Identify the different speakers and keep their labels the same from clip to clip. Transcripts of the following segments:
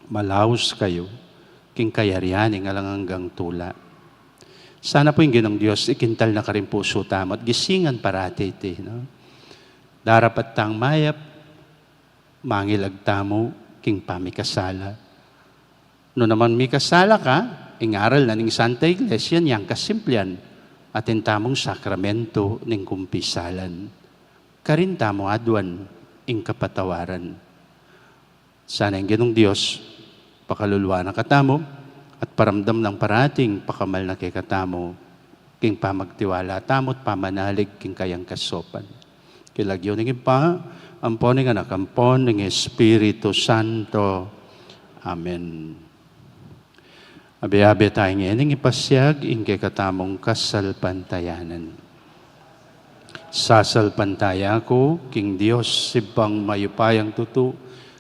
Speaker 1: Malaos kayo, king kayarian, nga lang hanggang tula. Sana po yung ginong Diyos, ikintal na ka rin puso tamo at gisingan parati iti. No? Darapat tang mayap, mangilag tamo, king pamikasala. No naman may kasala ka, ingaral na ning Santa Iglesia, niyang kasimplian, at tamong sakramento ning kumpisalan. Karin tamo adwan, ing kapatawaran. Sana yung ginong Diyos, pakaluluwa na katamo, at paramdam ng parating pakamal na kay katamo, king pamagtiwala tamot pamanalig king kayang kasopan. Kilagyo ning pa, ampon ng anak, ampon ng Espiritu Santo. Amen. Abi-abi tayo ngayon, ipasyag, ing kay katamong kasalpantayanan. Sasalpantaya ko, king Diyos, sibang mayupayang tutu,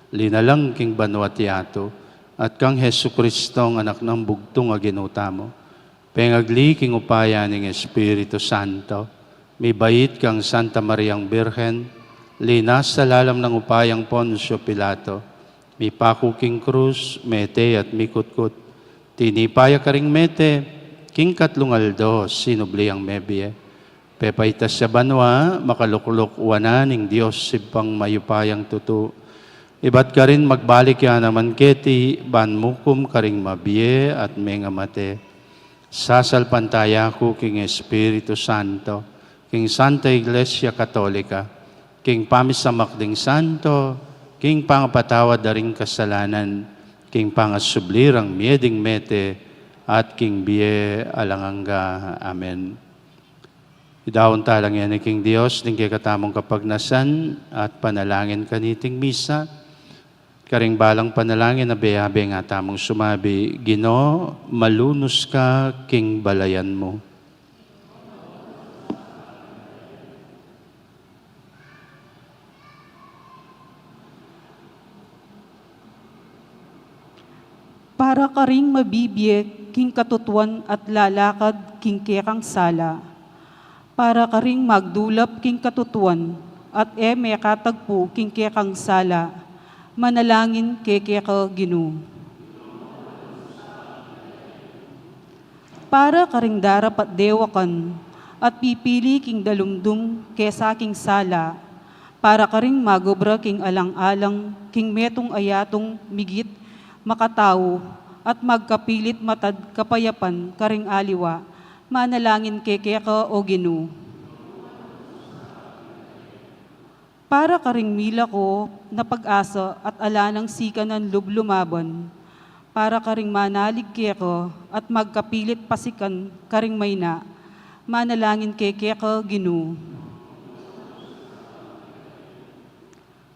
Speaker 1: linalang king banwatiato, at kang Hesu Kristo, anak ng bugtong aginuta mo, pengagli king upaya ng Espiritu Santo, may bayit kang Santa Mariang Birhen, linas sa lalam ng upayang Poncio Pilato, may paku king krus, mete at mikutkut, tinipaya ka ring mete, king katlungaldo, sinubli ang mebye, pepaitas sa banwa, makalukluk wananing Diyos sibang mayupayang tutu, iba't ka rin magbalik ya naman keti, banmukum ka ring mabye at menga mate. Sasalpantaya ko king Espiritu Santo, king Santa Iglesia Katolika, king pamisamakding Santo, king pangapatawad daring kasalanan, king pangasublirang mieding mete, at king biye alanganga. Amen. Idawon talang yan king Diyos, ning kay katamong kapagnasan, at panalangin kaniting misa, karing balang panalangin na beyabe nga tamong sumabi, Ginoo, malunos ka king balayan mo.
Speaker 2: Para ka ring mabibiyeg, king katutuan at lalakad, king kekang sala. Para ka ring magdulap, king katutuan, at may katagpo, king kekang sala. Manalangin kekeka Ginoo. Para ka ring darapat dewakan, at pipili king dalumdum kesa king sala. Para ka ring magobra king alang-alang, king metong ayatong migit, makatao, at magkapilit matad kapayapan karing aliwa, manalangin kekeka o Ginoo. Para karing mila ko na pag-asa at ala ng sika ng lublumaban, para karing manalig keko at magkapilit pasikan karing mayna, manalangin kekeka Ginoo.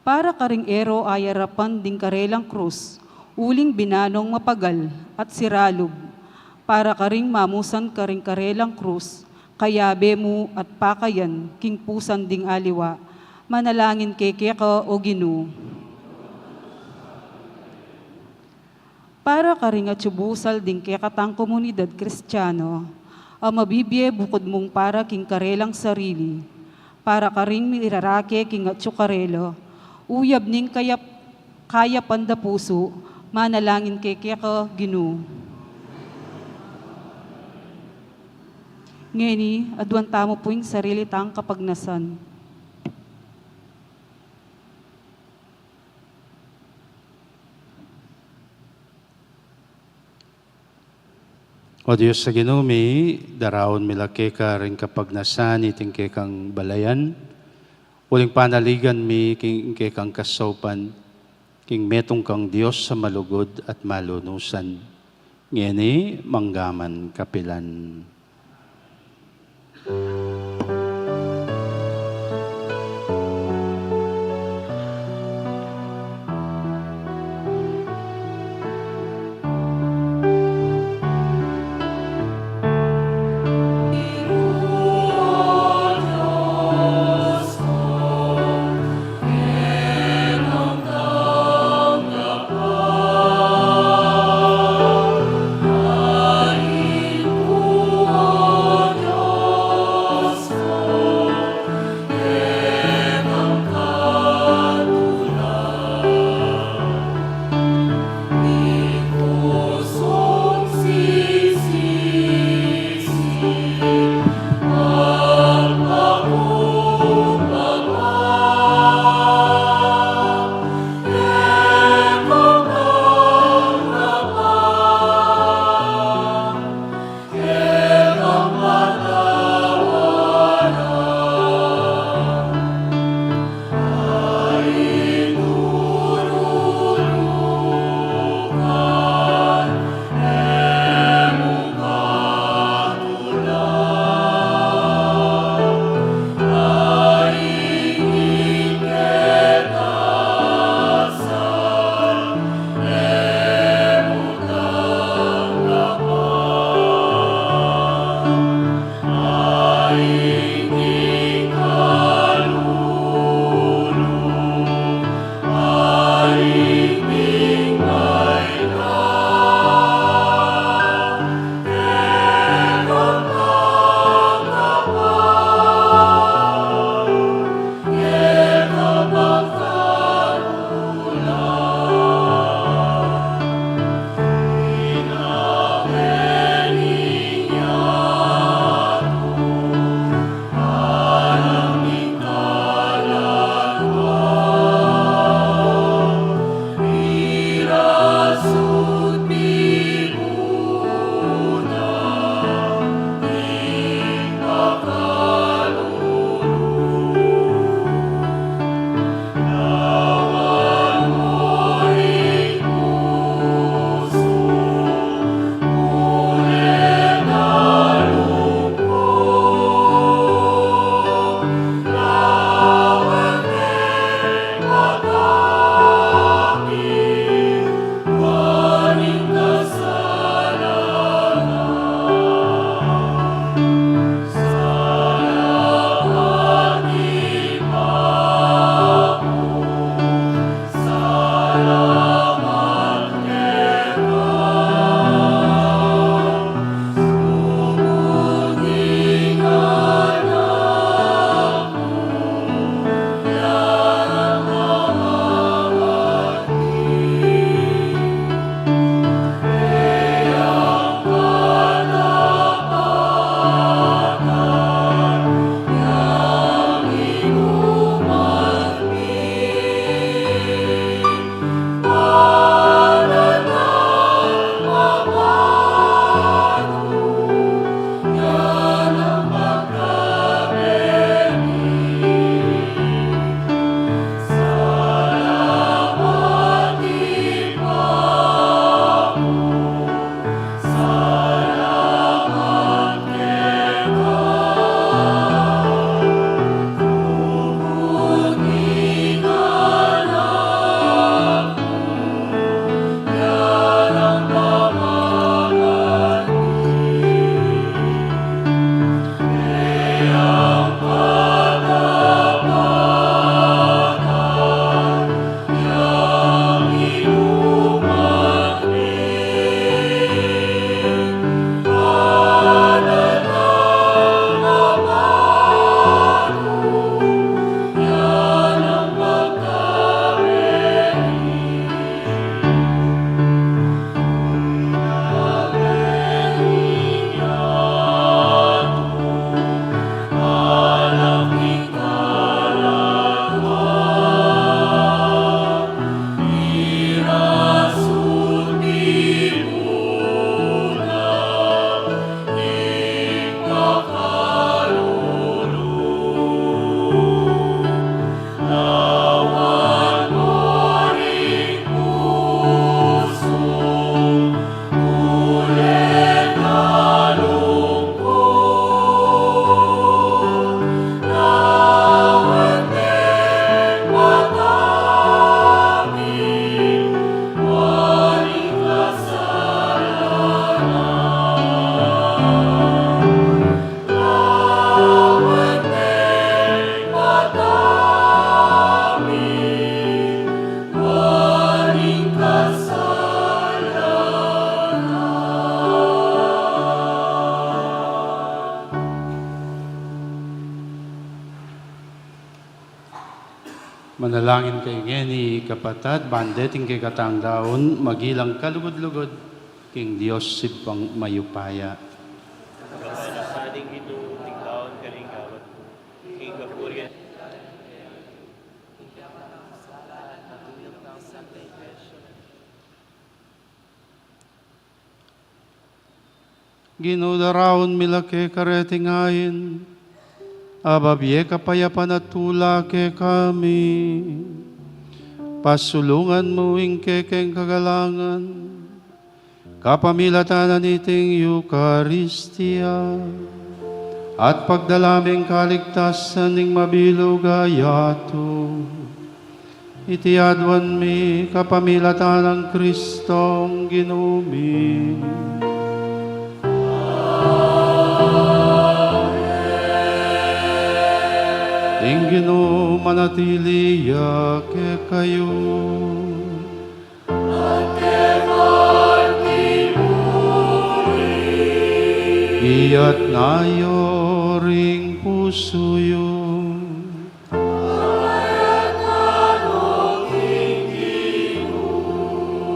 Speaker 2: Para karing ero ayarapan ding karelang krus, uling binanong mapagal at siralog, para karing mamusan karing karelang krus, kayabe mo at pakayan, king pusan ding aliwa, manalangin kekeka o Ginoo. Para karing atsubusal ding kekatang komunidad Kristiyano, ang mabibye bukod mong para king karelang sarili, para karing mirarake king atsukarelo, uyab ning kaya panda puso, manalangin kekeka Ginoo. Ngeni, adwan tamo po yung sarili tang kapagnasan.
Speaker 1: O Diyos sa ginumi, darawon milake ka rin kapagnasan iting kekang balayan, uling panaligan mi king kekang kasopan, king metong kang Diyos sa malugod at malunusan. Ngeni, manggaman kapilan. Manalangin kay ngeni kapatad, bandeting kay katangdaon, magilang kalugod-lugod, king Diyos sibang mayupaya.
Speaker 3: Kasading ito, tinglaon kaning gawat ko. King Kapurian.
Speaker 1: Ginudaraon milake karetingayin, ababye kapayapan at tula ke kami. Pasulungan mo ingkekeng kagalangan, kapamilatanan iting Eucharistia, at pagdalaming kaligtasan ning mabilog ayato. Itiadwan mi kapamilatan ng Kristong ginumi. Ingino manatiliya ke kayo. Iyat nayo ring pusuyo.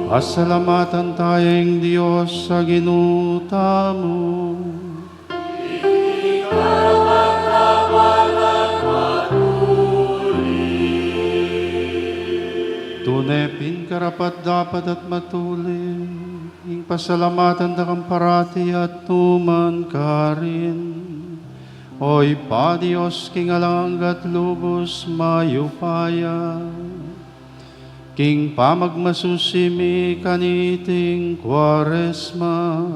Speaker 1: Pasalamatan tayong Diyos sa ginuta mo. Tunepin karapat dapat at matuli, ing pasalamatan da kang parati at tuman ka rin. Oy pa Diyos king alanggat lubos mayupaya, king pamagmasusimi kaniting Kwaresma,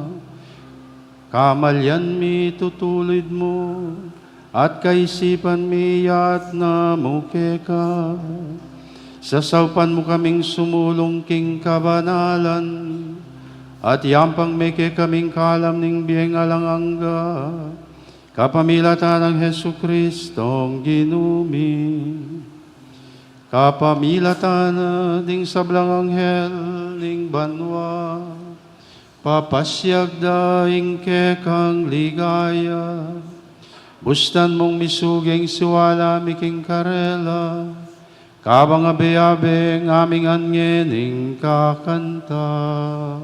Speaker 1: kamalyan mi tutulid mo, at kaisipan mi yat na muke ka. Sasaupan mo kaming sumulong king kabanalan, at yampang meke kaming kalam ning biyeng alangangga, kapamilatan ng Hesu Kristong ginumi. Kapamilatan ding sablang anghel ning banwa, papasyag daing kekang ligaya, bustan mong misuging siwala miking karela, kabang abe-abe ng aming angening kakanta.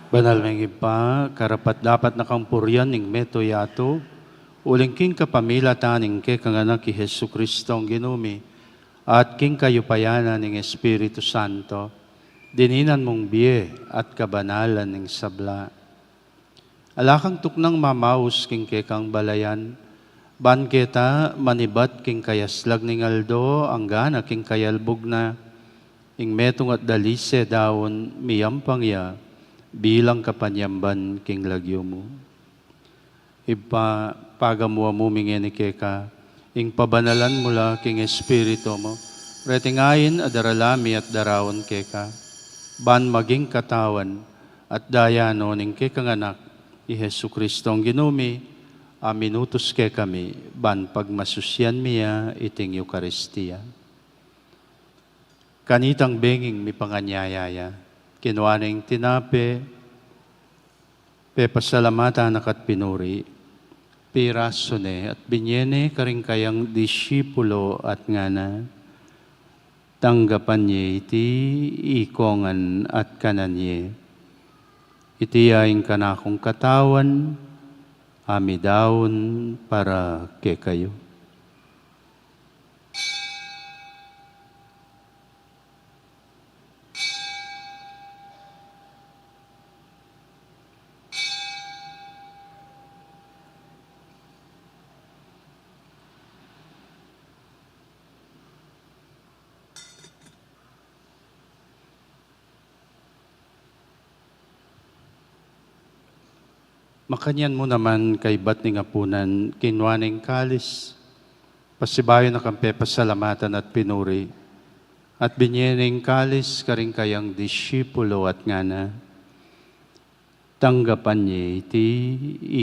Speaker 1: Banal meng ipa, karapat dapat nakampuryan ning meto yato, uling king kapamilatan ning ke kanganak ki Hesu Kristong ginumi, at king kayupayanan ning Espiritu Santo, dininan mong biye at kabanalan ning sabla. Alakang tuknang mamaus king ke kang balayan, ban kita manibat king kayaslag ning aldo, anggana king kayalbog na, ing metong at dalise daon miyampang ya, bilang kapanyamban king lagyo mo. Ipa pagamuwa mo mingeni keka, ing pabanalan mula king Espiritu mo, retingayin adaralami at darawon keka, ban maging katawan at dayano ning kekang anak, i Hesu Kristong ginumi, minutos ke kami, ban pagmasusyan miya iting Eucharistia. Kanitang benging mi panganyayaya, kinuaning tinape, pasalamatan nakat pinuri, pirasone at binyene karing kayang disipulo at ngana, tanggapan niya iti ikongan at kanan niya. Iti aing kanakong katawan, amidawon para ke kayo. Makanyan mo naman kay bat ni ngapunan, kinwaning kalis, pasibayo na kampe pasalamatan at pinuri, at binyening kalis karing kayang disipulo at ngana, tanggapan niya iti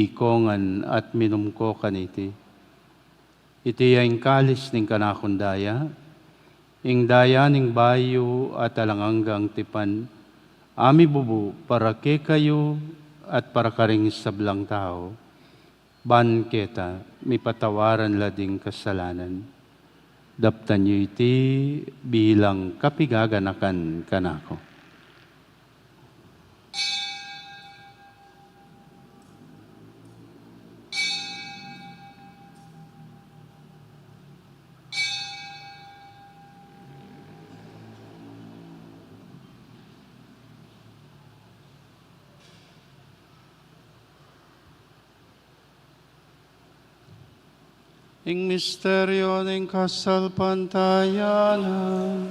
Speaker 1: ikongan at minumko kaniti. Iti yung kalis ning kanakundaya, ing daya ning bayo at alanganggang tipan, ami bubu para ke kayo, at para karing sablang tao, ban kita, may patawaran lading kasalanan. Daptan niyo iti bilang kapigaganakan kanako. Ing misteryo ng kasalpantayanan.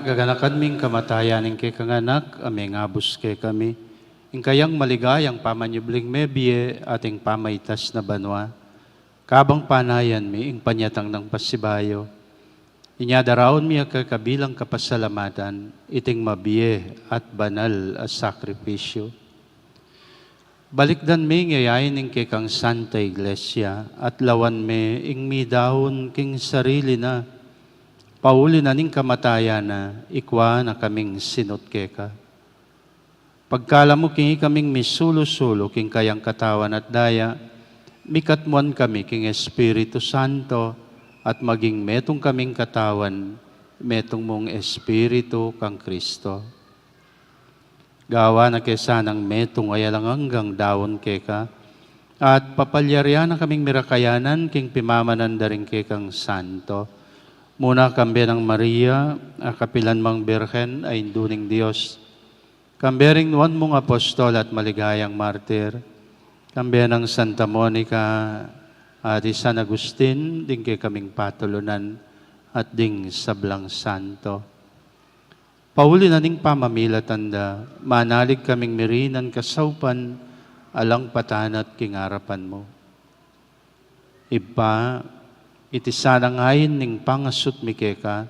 Speaker 1: Gaganakan ming kamatayan ng kay kanganak, aming abos kay kami. Ing kayang maligayang pamanyubling mebye ating pamaitas na banwa. Kabang panayan mi, ing panyatang ng pasibayo. Inyadaraon mi kabilang kapasalamatan, iting mabiye at banal as sakripisyo. Balikdan mi ngayayin ing kay kang Santa Iglesia, at lawan mi ing mi dahon king sarili na, pauli na ning kamatayan na, ikwa na kaming sinot keka. Pagkala mo king kaming misulo-sulo king kayang katawan at daya, mikatmuan kami king Espiritu Santo, at maging metong kaming katawan, metong mong Espiritu kang Kristo. Gawa na kesa ng metong ayalang hanggang dawon keka, at papalyarya na kaming mirakayanan king pimamanan daring kekang Santo. Muna kambe ng Maria, kapilan mang Birhen ay induning Diyos. Kambering nuwan mong apostol at maligayang martir. Kambe ng Santa Monica at San Agustin, ding kay kaming patulunan at ding sablang santo. Pauli na ning pamamilatanda, manalig kaming mirinan kasaupan, alang patanat kingarapan mo. Iba, iti sanangayin ning pangasut mikeka,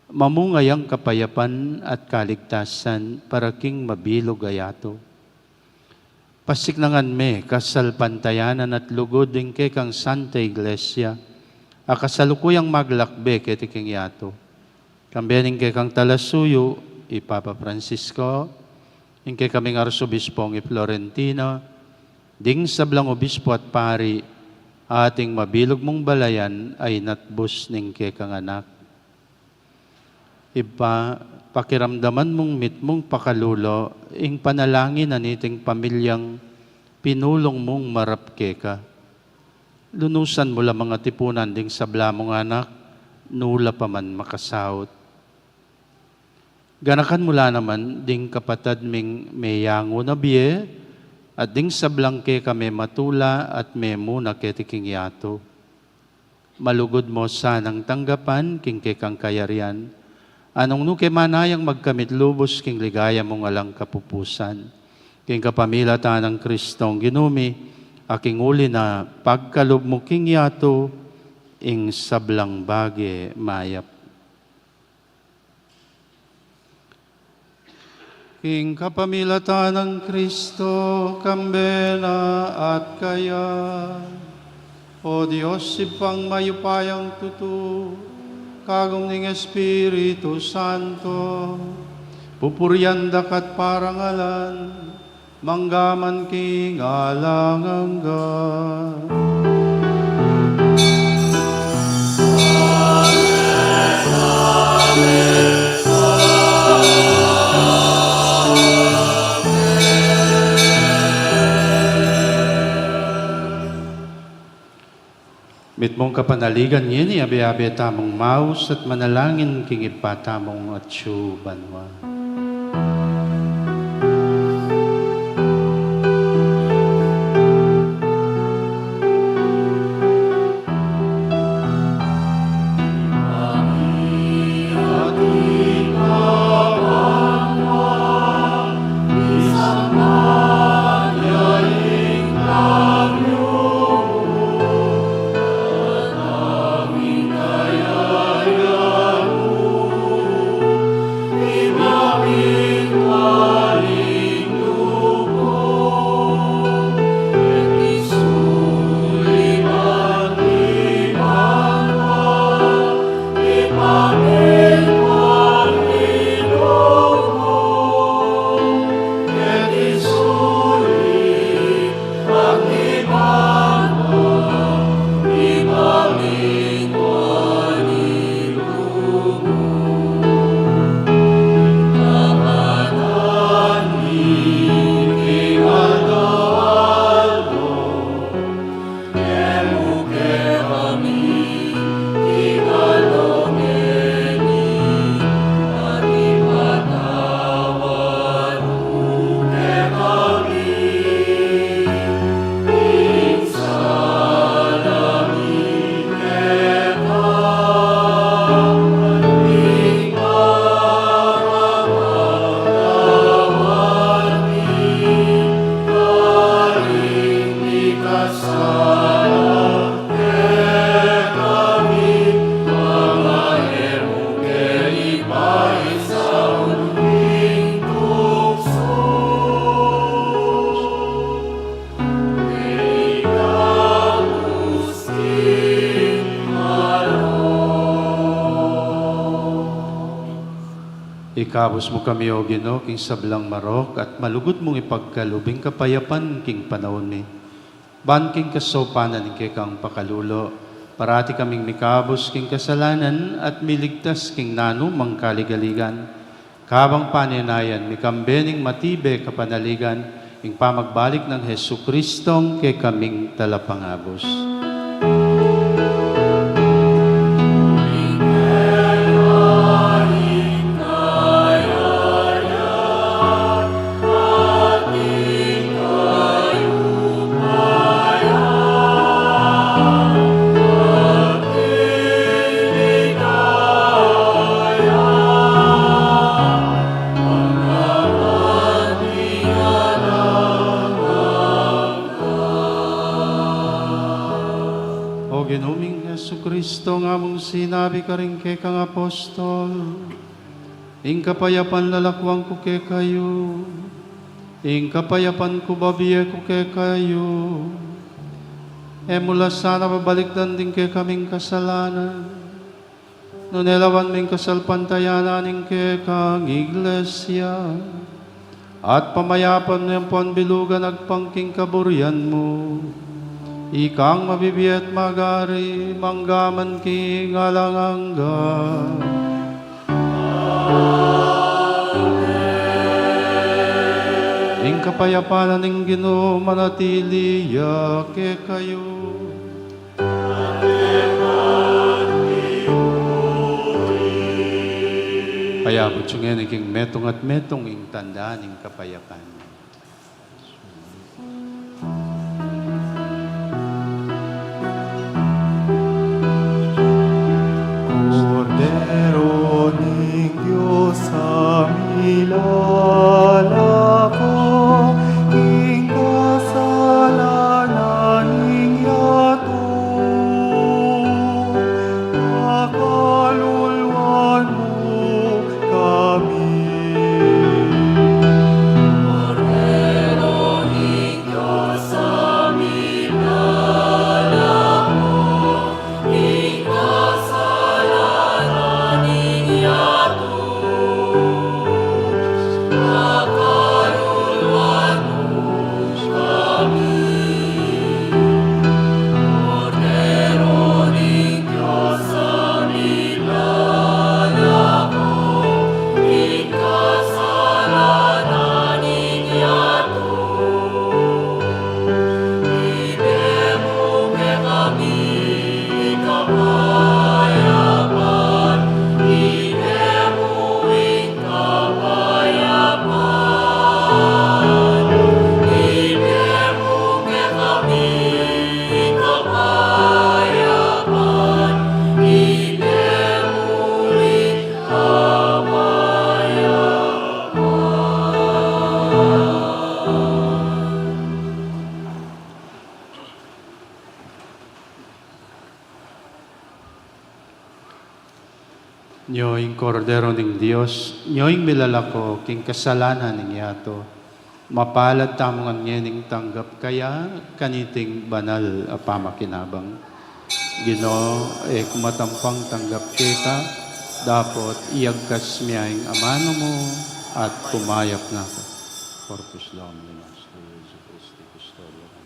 Speaker 1: mamungayang kapayapan at kaligtasan para king mabilog ayato. Pasiknangan me kasalpantayanan at lugod din kekang Santa Iglesia, akasalukuyang maglakbe keti king yato. Kambening kekang Talasuyo, Papa Francisco, ing kaming Arsobispong Florentino, ding sablang obispo at pari, ating mabilog mong balayan ay natbus ning kekang anak. Iba, pakiramdaman mong mitmong pakalulo, ing panalangin na niting pamilyang pinulong mong marap keka. Lunusan mo lang mga tipunan ding sabla mong anak, nula pa man makasahot. Ganakan mula naman, ding kapatad ming mayango na biye, at ding sablangke kami matula at memo na ketiking yato. Malugod mo sanang tanggapan, king kang kayarian. Anong nuke manayang magkamit lubos, king ligaya mong alang kapupusan. King kapamilata ng Kristong ginumi, aking uli na pagkalob mo king yato, ing sablang bage mayap. King kapamilata ng Kristo, kambena at kaya, o Diyos, sipang mayupayang tutu, kagum ng Espiritu Santo, pupuryandak at parangalan, manggaman king alangangga. Mitmong kapanaligan yun, iabi-abi tamong maus at manalangin king ipatamong at banwa. Ikabos mo kami, O Ginoo, king sablang marok, at malugod mong ipagkalubing kapayapan king panahon ni. Ban king kasopanan king kang pakalulo, parati kaming mikabos king kasalanan, at miligtas king nano mang kaligaligan. Kabang paninayan, mikambening matibe kapanaligan, ing pamagbalik ng Hesu Kristong ke kaming talapangabos. Kristo nga mong sinabi ka rin kay kang apostol, ing kapayapan lalakwang ko kay kayo, ing kapayapan ko babiye ko kay kayo, mula sana babalikdan din kay kaming kasalanan, nunelawan ming kasalpantayanan ing kay kang iglesia, at pamayapan mo yung panbilugan agpangking kaburyan mo, ikang mabibiyat magari, manggaman king alangangga. Amen. Ing kapayapanan ng Ginoo manatili ke kayo. Kaya butsungen iking metong at metong ing tandaan ing kapayapan.
Speaker 4: Cordero ning Diyos sa milalako, ing kasalanan ning yato, makaluluan mo kami. Cordero ning Diyos sa milalako, ing kasalanan ning yato, makaluluan mo kami. Cordero ning Diyos sa milalako, ing kasalanan ning yato, ibemo ke kami kapayapan, ibemo ing kapayapan, ibemo ke kami kapayapan, ibemo ing
Speaker 1: Nyoing Kordero ng Diyos, nyoing milalako, king kasalanan ng yato, mapalad tamongan nyening tanggap kaya kaniting banal a pamakinabang. Ginoo, kumatampang tanggap kita, dapat iagkas miyang amano mo at pumayap na ka. Corpus Domini Nostri, Jesu Christi, Custodio.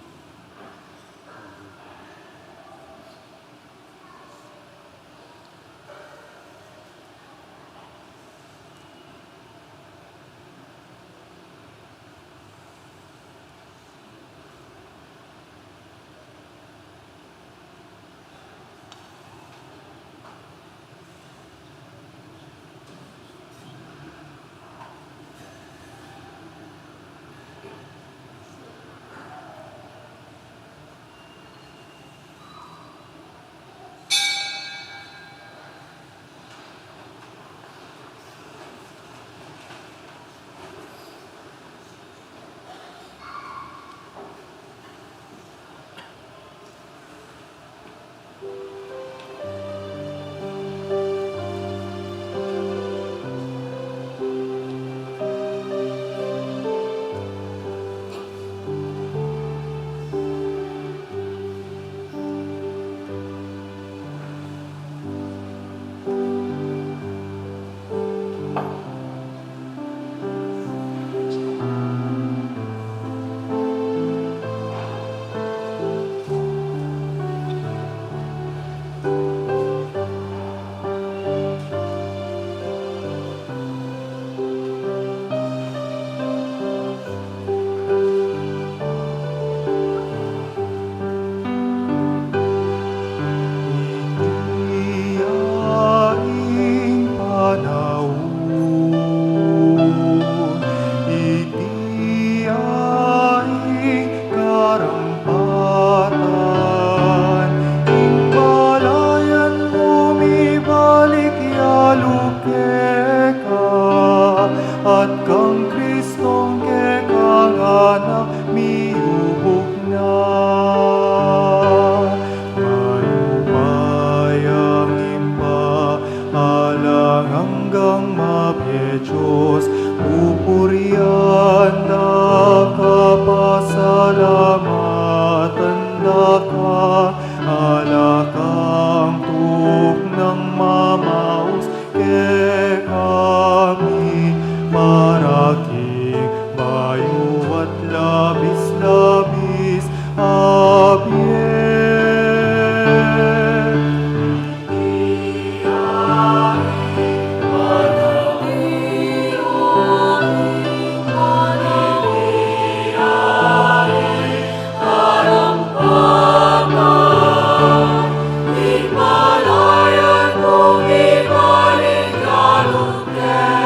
Speaker 4: Himalayan mong ibalik kalungke.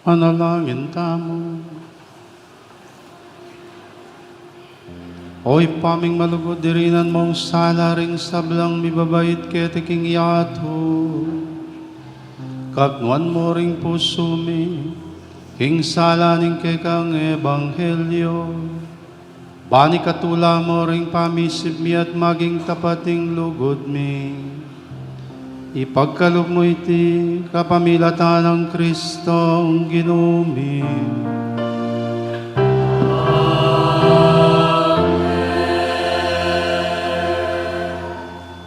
Speaker 1: Manalangin tamo. Oy paming malugod dirinan mong sala ring sablang mibabait ketiking yato. Kapnuan mo ring puso mi, king sala ning kekang ebanghelyo. Bani katula mo ring pamisip mi at maging tapating lugod mi. Ipagkalog mo iti kapamilatan ng Kristong ginumi.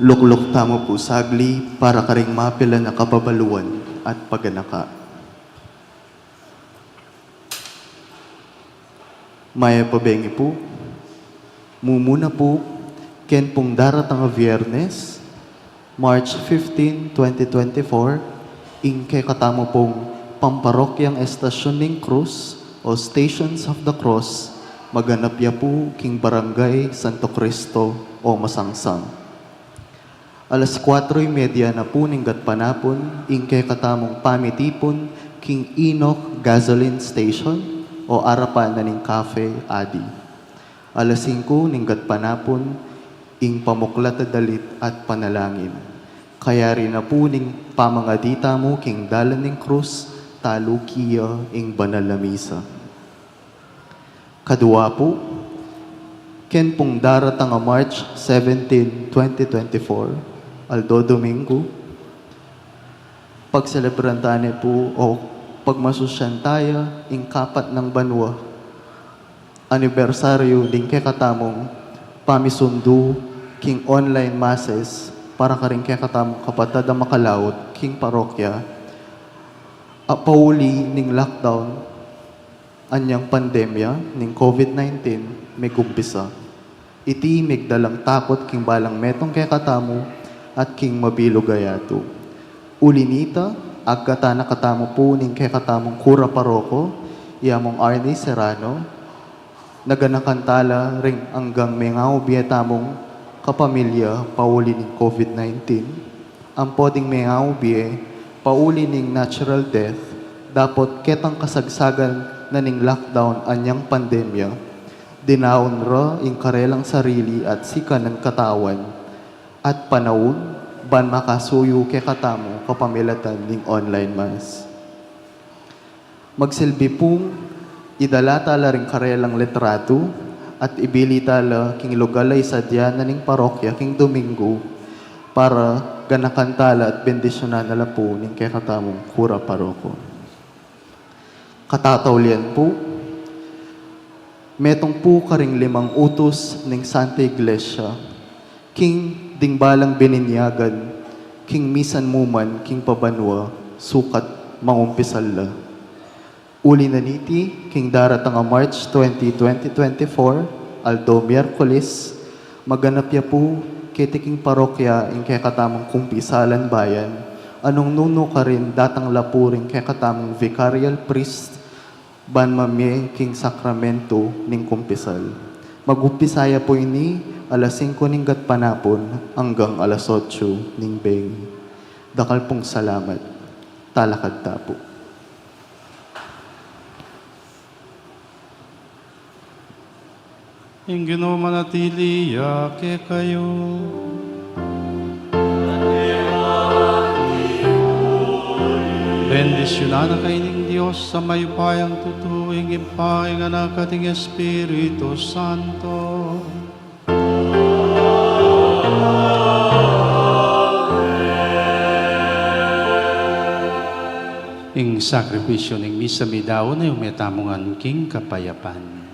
Speaker 5: Luklok tamo po sagli para karing mapila na kapabaluan at paganaka. Maya pabengi po, mumuna po, ken pong daratang nga Viernes, March 15, 2024, ingke katamo pong pamparokyang estasyon ng Cruz o Stations of the Cross, maganap ya po king Barangay Santo Cristo o Masangsang. Alas 4:30 na po ninggat panapon, ingke katamong pamitipon king Enoch Gasoline Station o arapan na ning Cafe Adi. Alas 5 ninggat panapon, ing pamuklat na dalit at panalangin. Kaya rin na po ning pamangadita mo king dalan ning krus, talukiya ing banal na misa. Kadua po, ken pong daratang nga March 17, 2024, Aldo Domingo, pagselebran tani po o pagmasusyan tayo ing kapat ng banwa, anibersaryo din kay katamong pamisundu king online masses para karing kay katamong kapatad ang makalawot king parokya, pauli ning lockdown, anyang pandemya ning COVID-19 may kumpisa. Iti migdalang takot king balang metong kay katamo at king mabilo gayato. Ulinita, agkata na katamo po ning kay katamong kura paroko, yamong Arnie Serrano, naganakantala ring hanggang mengaw biyatamong kapamilya pauli ning COVID-19. Ang poding mengaw biye, pauli ning natural death, dapat ketang kasagsagan na ning lockdown anyang pandemya, dinaon ra ing karelang sarili at sika ng katawan, at panahon ban makasuyo kay katamo kapamilatan ning online mass. Magsilbi pong idalatala ring karelang litrato at ibilitala king lugalay sa diyan ning parokya king Domingo para ganakantala at bendisyonan nala po ning kay katamong kura paroko. Katatawlian po, metong po karing 5 utos ning Santa Iglesia, king dingbalang bininyagan, king misan muman, king pabanwa, sukat mangumpisal la. Uli na niti, king daratang nga March 20, 2024, Aldo Miyerkules, maganap ya po, kitiking parokya, ing kay katamang kumpisalan bayan, anong nuno ka rin datang lapuring kay katamang vicarial priest, ban mamye king sakramento ning kumpisal. Magumpisaya po ini, alas 5 ning gat panapon hanggang alas 8 ning beng. Dakal pong salamat. Talakad tapo.
Speaker 1: Ingino manatili ke kayo. Bendisyonan na kayo ng Diyos sa mayupayang tutuing ipaing anak ating Espiritu Santo. Ing sakripisyo ning misa mi daw na yung metamungan king kapayapan.